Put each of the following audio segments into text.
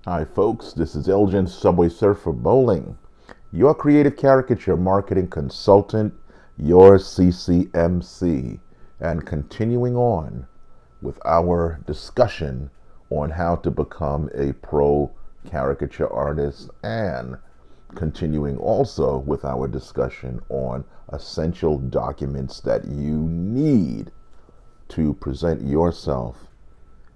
Hi folks, this is Elgin, Subway Surfer Bolling, your creative caricature marketing consultant, your CCMC, and continuing on with our discussion on how to become a pro caricature artist, and continuing also with our discussion on essential documents that you need to present yourself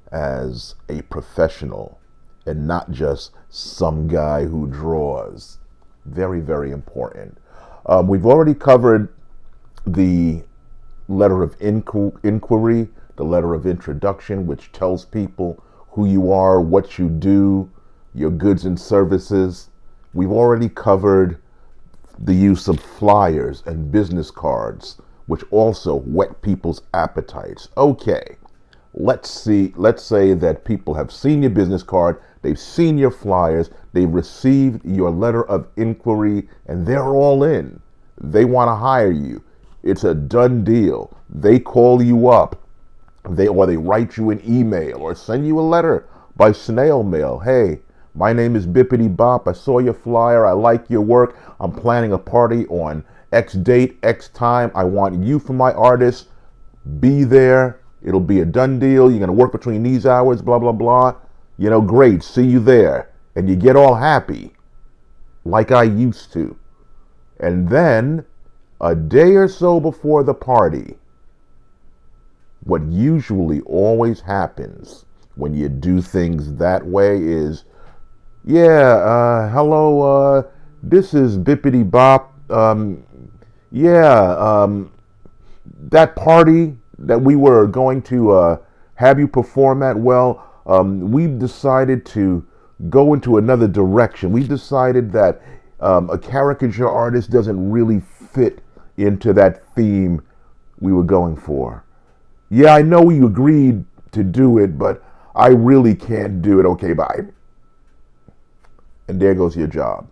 as a professional and not just some guy who draws. Very, very important. We've already covered the letter of inquiry, the letter of introduction, which tells people who you are, what you do, your goods and services. We've already covered the use of flyers and business cards, which also whet people's appetites. Okay, let's say that people have seen your business card, they've seen your flyers, they've received your letter of inquiry, and they're all in. They want to hire you. It's a done deal. They call you up. They write you an email or send you a letter by snail mail. Hey, my name is Bippity Bop. I saw your flyer. I like your work. I'm planning a party on X date, X time. I want you for my artist. Be there. It'll be a done deal. You're going to work between these hours, blah, blah, blah. Great. See you there. And you get all happy, like I used to. And then, a day or so before the party, what usually always happens when you do things that way is, hello, this is Bippity Bop. That party that we were going to have you perform at, we've decided to go into another direction. We've decided that a caricature artist doesn't really fit into that theme we were going for. Yeah, I know we agreed to do it, but I really can't do it. Okay, bye. And there goes your job.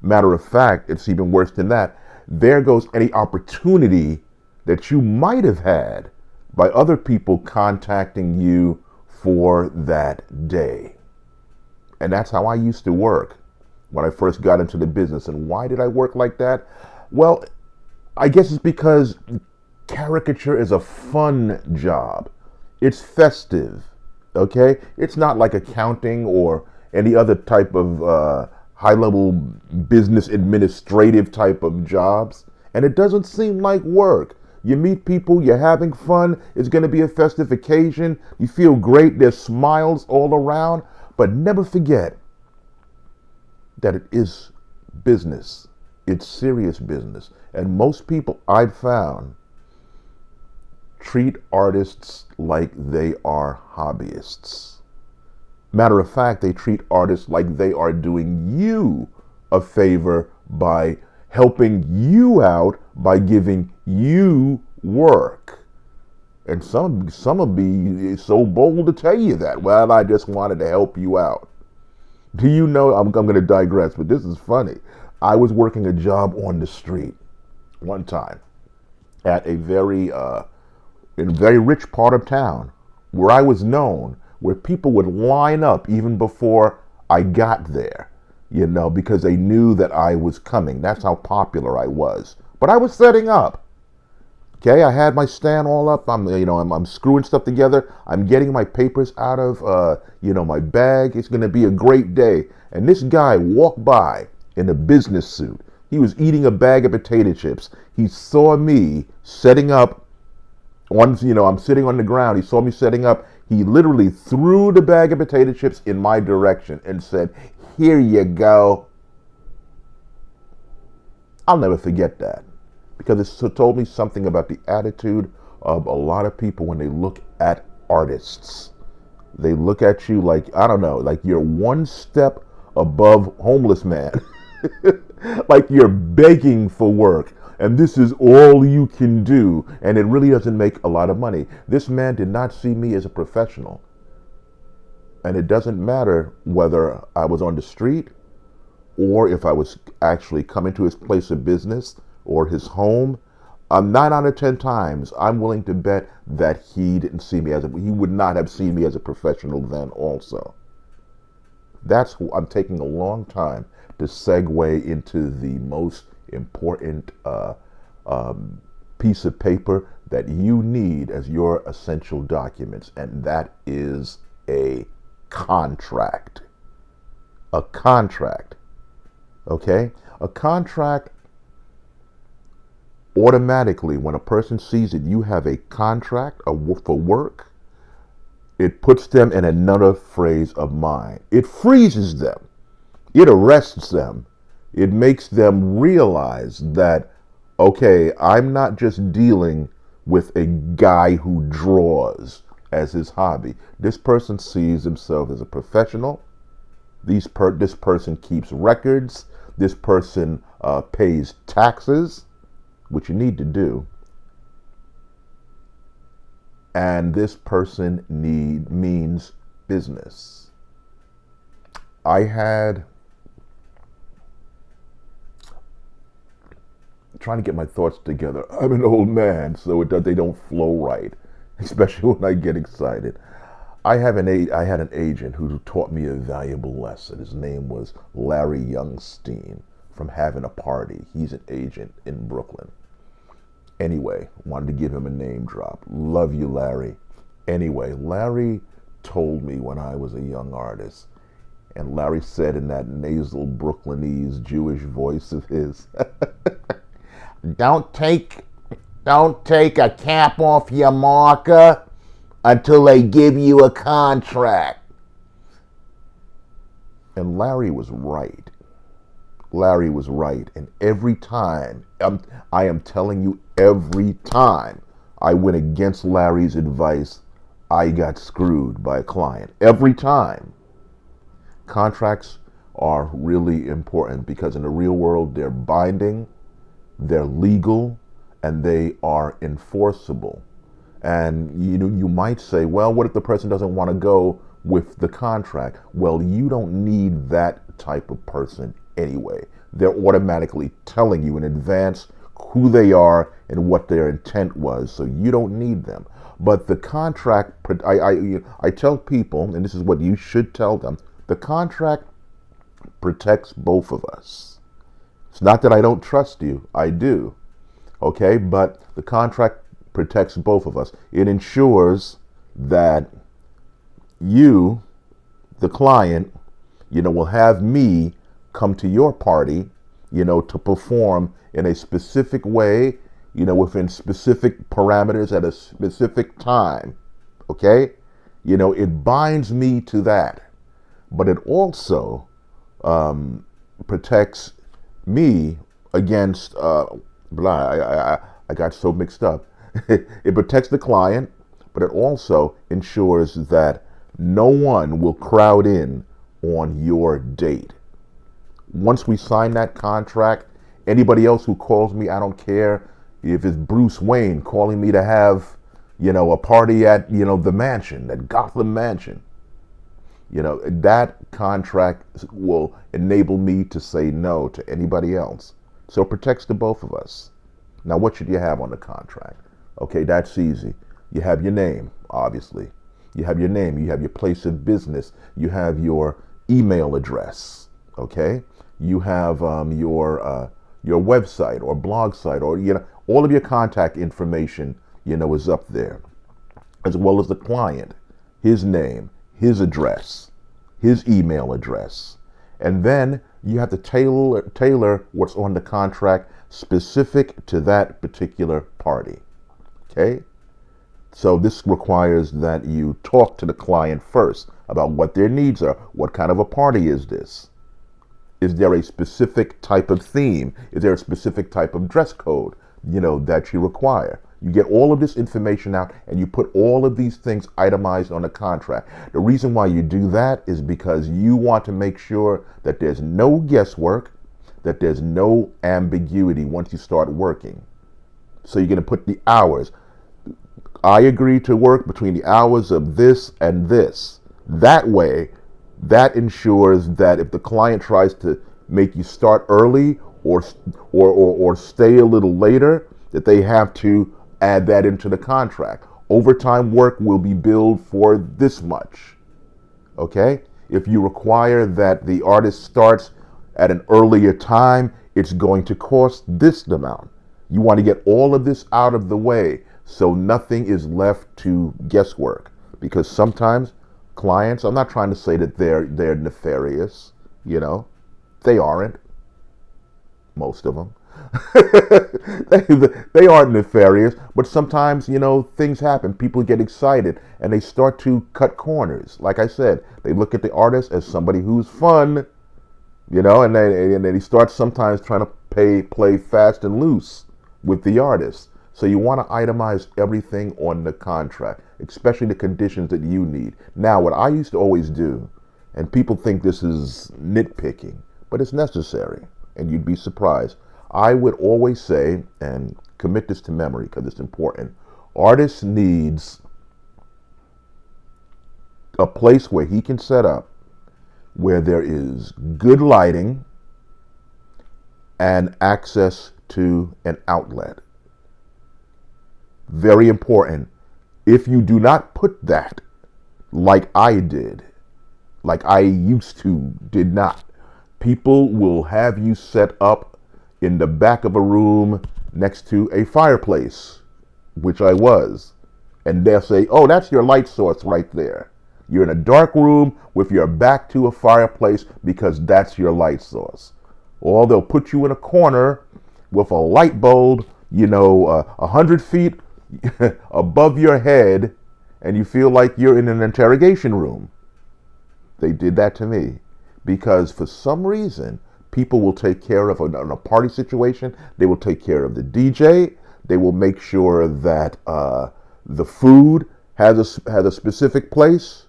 Matter of fact, it's even worse than that. There goes any opportunity that you might have had by other people contacting you for that day. And that's how I used to work when I first got into the business. And why did I work like that? Well, I guess it's because caricature is a fun job. It's festive, okay? It's not like accounting or any other type of high-level business administrative type of jobs. And it doesn't seem like work. You meet people, you're having fun, it's going to be a festive occasion, you feel great, there's smiles all around, but never forget that it is business. It's serious business. And most people I've found treat artists like they are hobbyists. Matter of fact, they treat artists like they are doing you a favor by helping you out by giving you work. And some will be so bold to tell you that. Well, I just wanted to help you out. Do you know, I'm going to digress, but this is funny. I was working a job on the street one time at a in a very rich part of town where I was known, where people would line up even before I got there, because they knew that I was coming. That's how popular I was. But I was setting up. Okay, I had my stand all up. I'm screwing stuff together. I'm getting my papers out of, my bag. It's going to be a great day. And this guy walked by in a business suit. He was eating a bag of potato chips. He saw me setting up I'm sitting on the ground. He saw me setting up. He literally threw the bag of potato chips in my direction and said, "Here you go." I'll never forget that, because it told me something about the attitude of a lot of people when they look at artists. They look at you like, I don't know, like you're one step above homeless man. Like you're begging for work. And this is all you can do. And it really doesn't make a lot of money. This man did not see me as a professional. And it doesn't matter whether I was on the street or if I was actually coming to his place of business or his home. 9 out of 10 times, I'm willing to bet that he didn't see me he would not have seen me as a professional then also. I'm taking a long time to segue into the most important piece of paper that you need as your essential documents, and that is a contract. A contract. Okay? A contract, automatically, when a person sees that you have a contract for work, it puts them in another phrase of mind. It freezes them. It arrests them. It makes them realize that, okay, I'm not just dealing with a guy who draws as his hobby. This person sees himself as a professional. This person keeps records. This person pays taxes, which you need to do. And this person means business. Trying to get my thoughts together. I'm an old man, so they don't flow right, especially when I get excited. I had an agent who taught me a valuable lesson. His name was Larry Youngstein from Having a Party. He's an agent in Brooklyn. Anyway, wanted to give him a name drop. Love you, Larry. Anyway, Larry told me when I was a young artist, and Larry said in that nasal Brooklynese Jewish voice of his, don't take a cap off your marker until they give you a contract. And Larry was right. Larry was right. And every time, I am telling you, every time I went against Larry's advice, I got screwed by a client. Every time. Contracts are really important because in the real world, they're binding, they're legal, and they are enforceable. And you might say, well, what if the person doesn't want to go with the contract? Well, you don't need that type of person anyway. They're automatically telling you in advance who they are and what their intent was, so you don't need them. But the contract, I tell people, and this is what you should tell them, the contract protects both of us. It's not that I don't trust you, I do, okay? But the contract protects both of us. It ensures that you, the client, will have me come to your party, to perform in a specific way, within specific parameters at a specific time, okay? It binds me to that, but it also protects me against, I got so mixed up. It protects the client, but it also ensures that no one will crowd in on your date. Once we sign that contract, anybody else who calls me, I don't care if it's Bruce Wayne calling me to have, a party at, the mansion, that Gotham mansion. That contract will enable me to say no to anybody else. So it protects the both of us. Now, what should you have on the contract? Okay, that's easy. You have your name, obviously. You have your name. You have your place of business. You have your email address. Okay. You have your website or blog site, or all of your contact information. Is up there, as well as the client, his name, his address, his email address, and then you have to tailor what's on the contract specific to that particular party. Okay? So this requires that you talk to the client first about what their needs are. What kind of a party is this? Is there a specific type of theme? Is there a specific type of dress code, that you require? You get all of this information out and you put all of these things itemized on the contract. The reason why you do that is because you want to make sure that there's no guesswork, that there's no ambiguity once you start working. So you're going to put the hours. I agree to work between the hours of this and this. That way, that ensures that if the client tries to make you start early or stay a little later, that they have to add that into the contract. Overtime work will be billed for this much. Okay? If you require that the artist starts at an earlier time, it's going to cost this amount. You want to get all of this out of the way so nothing is left to guesswork. Because sometimes clients, I'm not trying to say that they're nefarious, they aren't, most of them. they aren't nefarious, but sometimes, things happen. People get excited and they start to cut corners. Like I said, they look at the artist as somebody who's fun, and then he starts sometimes trying to play fast and loose with the artist. So you want to itemize everything on the contract, especially the conditions that you need. Now, what I used to always do, and people think this is nitpicking, but it's necessary, and you'd be surprised. I would always say, and commit this to memory because it's important, artist needs a place where he can set up where there is good lighting and access to an outlet. Very important. If you do not put that, like I did, like I used to did not, people will have you set up in the back of a room next to a fireplace, which I was. And they'll say, oh, that's your light source right there. You're in a dark room with your back to a fireplace because that's your light source. Or they'll put you in a corner with a light bulb, 100 feet above your head, and you feel like you're in an interrogation room. They did that to me because for some reason, people will take care of, in a party situation, they will take care of the DJ. They will make sure that the food has a specific place.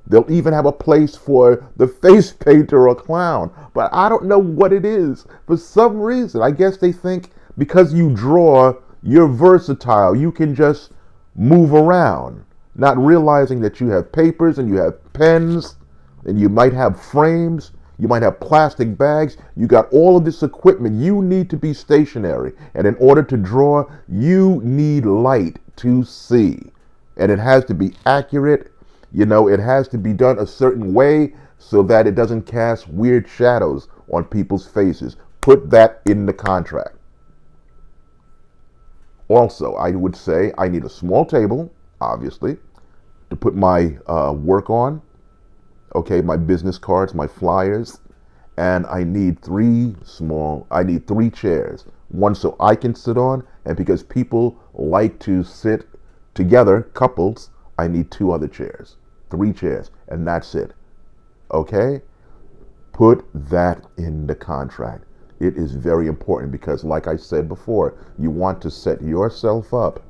They'll even have a place for the face painter or clown. But I don't know what it is. For some reason, I guess they think because you draw, you're versatile. You can just move around, not realizing that you have papers and you have pens and you might have frames. You might have plastic bags. You got all of this equipment. You need to be stationary. And in order to draw, you need light to see. And it has to be accurate. It has to be done a certain way so that it doesn't cast weird shadows on people's faces. Put that in the contract. Also, I would say I need a small table, obviously, to put my work on. Okay, my business cards, my flyers, and I need three chairs. One so I can sit on, and because people like to sit together, couples, I need 2 other chairs. 3 chairs, and that's it. Okay? Put that in the contract. It is very important because, like I said before, you want to set yourself up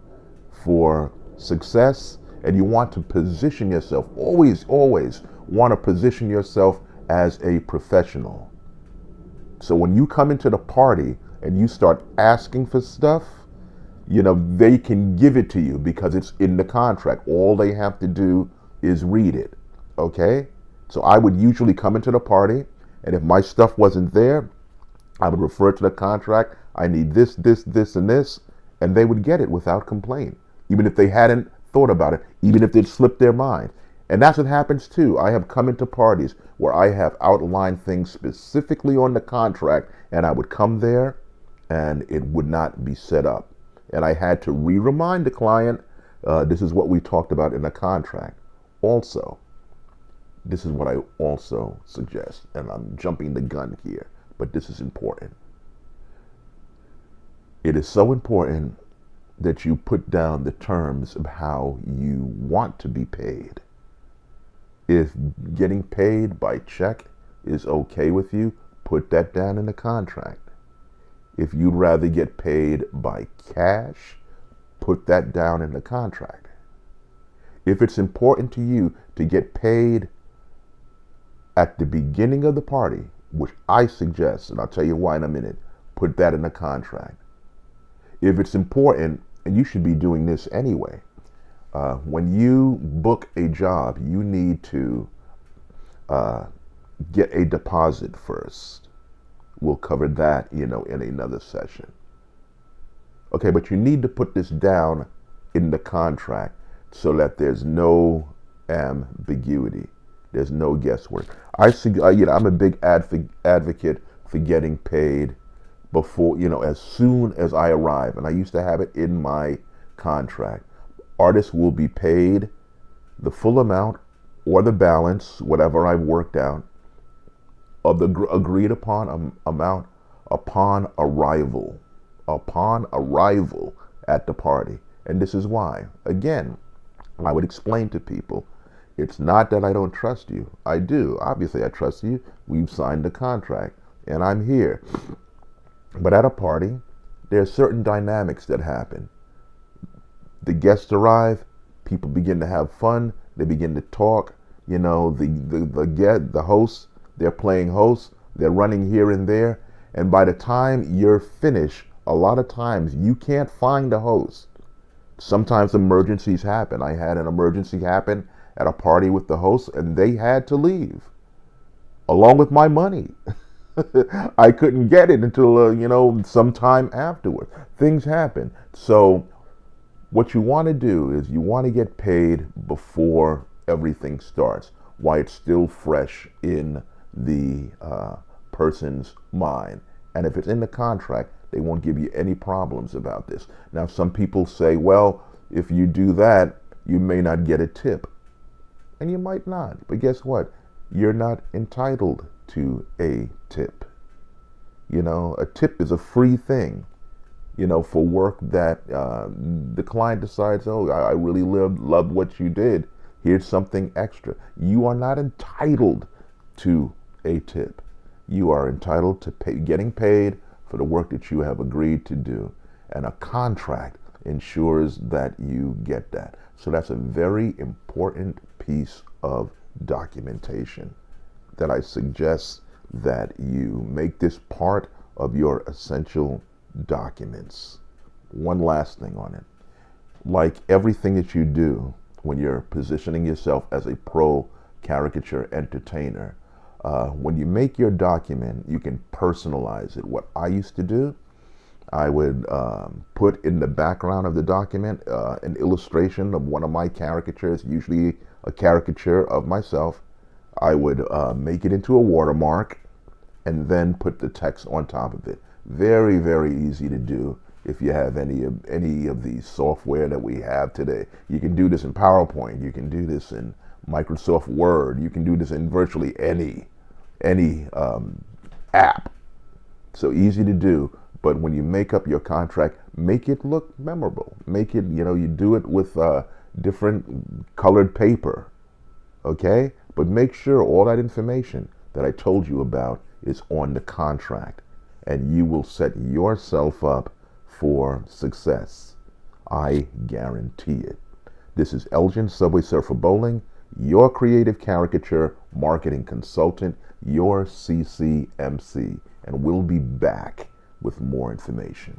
for success, and you want to position yourself, always want to position yourself as a professional. So when you come into the party and you start asking for stuff, they can give it to you because it's in the contract. All they have to do is read it. Okay? So I would usually come into the party, and if my stuff wasn't there, I would refer to the contract. I need this, and this, and they would get it without complaint, even if they hadn't thought about it, even if they'd slipped their mind. And that's what happens too. I have come into parties where I have outlined things specifically on the contract, and I would come there and it would not be set up. And I had to remind the client, this is what we talked about in the contract. Also, this is what I also suggest, and I'm jumping the gun here, but this is important. It is so important that you put down the terms of how you want to be paid. If getting paid by check is okay with you, put that down in the contract. If you'd rather get paid by cash, put that down in the contract. If it's important to you to get paid at the beginning of the party, which I suggest, and I'll tell you why in a minute, put that in the contract. If it's important, and you should be doing this anyway, when you book a job, you need to get a deposit first. We'll cover that, in another session. Okay, but you need to put this down in the contract so that there's no ambiguity. There's no guesswork. I'm a big advocate for getting paid before, as soon as I arrive. And I used to have it in my contract. Artists will be paid the full amount or the balance, whatever I've worked out, of the agreed upon amount upon arrival. Upon arrival at the party. And this is why. Again, I would explain to people, it's not that I don't trust you. I do. Obviously, I trust you. We've signed a contract, and I'm here. But at a party, there are certain dynamics that happen. The guests arrive, people begin to have fun, they begin to talk. The hosts, they're playing hosts, they're running here and there, and by the time you're finished, a lot of times you can't find a host. Sometimes emergencies happen. I had an emergency happen at a party with the host, and they had to leave along with my money. I couldn't get it until sometime afterward. Things happen. So what you want to do is you want to get paid before everything starts, while it's still fresh in the person's mind. And if it's in the contract, they won't give you any problems about this. Now, some people say, well, if you do that, you may not get a tip. And you might not. But guess what? You're not entitled to a tip. A tip is a free thing, for work that the client decides, oh, I really loved what you did. Here's something extra. You are not entitled to a tip. You are entitled to getting paid for the work that you have agreed to do. And a contract ensures that you get that. So that's a very important piece of documentation that I suggest that you make this part of your essential documents. One last thing on it. Like everything that you do when you're positioning yourself as a pro caricature entertainer, when you make your document, you can personalize it. What I used to do, I would put in the background of the document an illustration of one of my caricatures, usually a caricature of myself. I would make it into a watermark and then put the text on top of it. Very, very easy to do if you have any of the software that we have today. You can do this in PowerPoint. You can do this in Microsoft Word. You can do this in virtually any app. So easy to do. But when you make up your contract, make it look memorable. Make it, you do it with different colored paper. Okay? But make sure all that information that I told you about is on the contract, and you will set yourself up for success. I guarantee it. This is Elgin, Subway Surfer Bolling, your creative caricature marketing consultant, your CCMC, and we'll be back with more information.